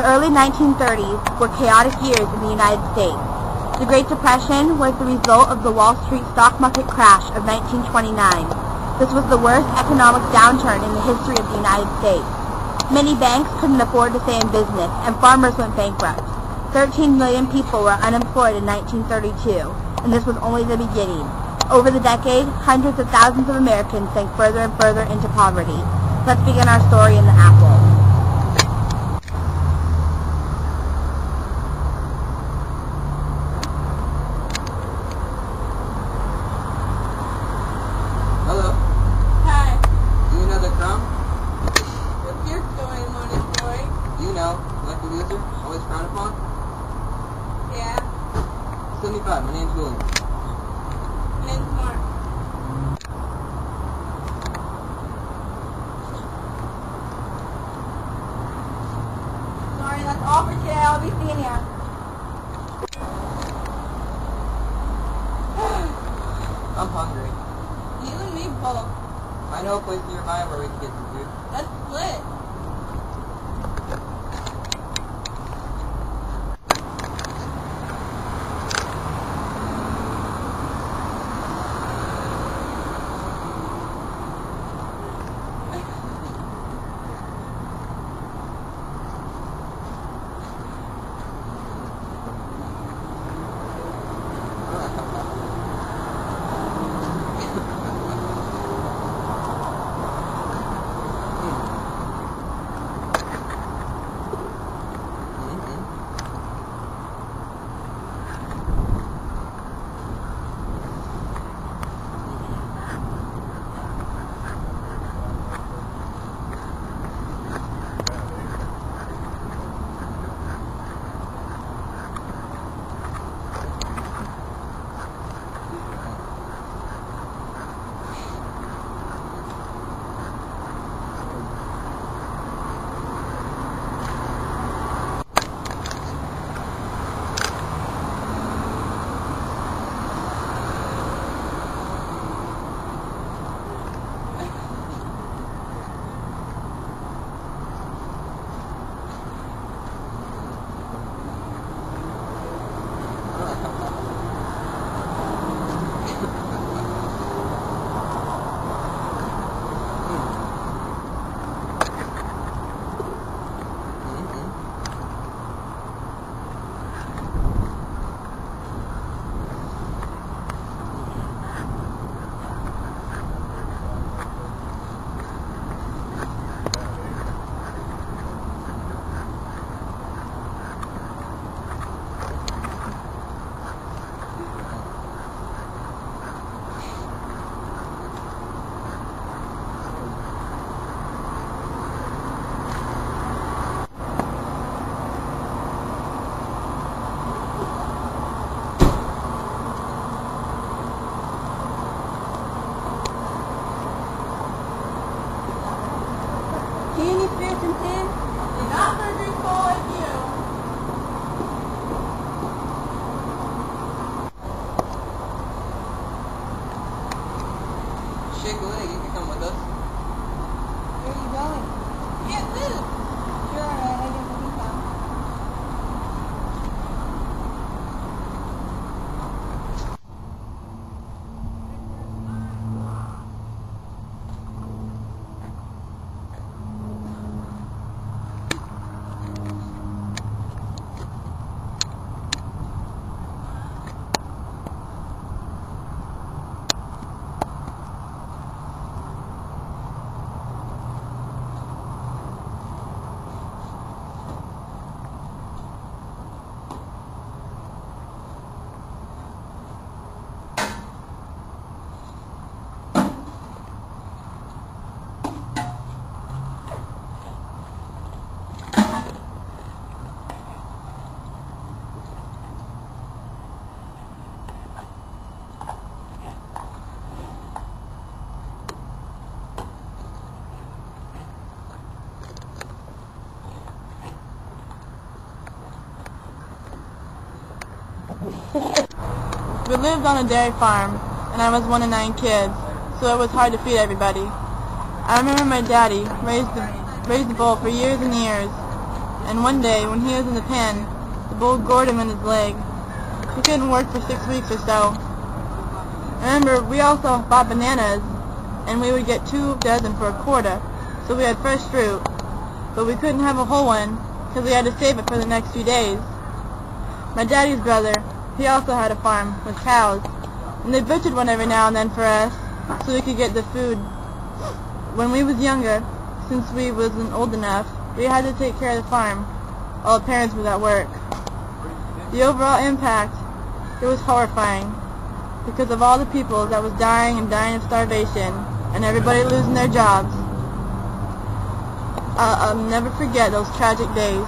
The early 1930s were chaotic years in the United States. The Great Depression was the result of the Wall Street stock market crash of 1929. This was the worst economic downturn in the history of the United States. Many banks couldn't afford to stay in business, and farmers went bankrupt. 13 million people were unemployed in 1932, and this was only the beginning. Over the decade, hundreds of thousands of Americans sank further and further into poverty. Let's begin our story in the apple. Hello. Hi. Do you know the crumb? What's your story, morning story? Do you know, like the loser, always frowned upon? Yeah. 75, my name's William. My name's Mark. Sorry, that's all for today. I'll be seeing ya. I'm hungry. You and me both. I know a place nearby where we can get some food. Let's split. Do you need spirits and sin? Not for a drink bowl like you. Shake a leg, you can come with us. Where are you going? Get food. Sure, I guess we can come. We lived on a dairy farm, and I was one of 9 kids, so it was hard to feed everybody. I remember my daddy raised the bull for years and years. And one day, when he was in the pen, the bull gored him in his leg. He couldn't work for 6 weeks or so. Remember, we also bought bananas, and we would get 2 dozen for a quarter, so we had fresh fruit. But we couldn't have a whole one, because we had to save it for the next few days. My daddy's brother, he also had a farm with cows, and they butchered one every now and then for us, so we could get the food. When we was younger, since we wasn't old enough, we had to take care of the farm while our parents was at work. The overall impact, it was horrifying, because of all the people that was dying and dying of starvation, and everybody losing their jobs. I'll never forget those tragic days.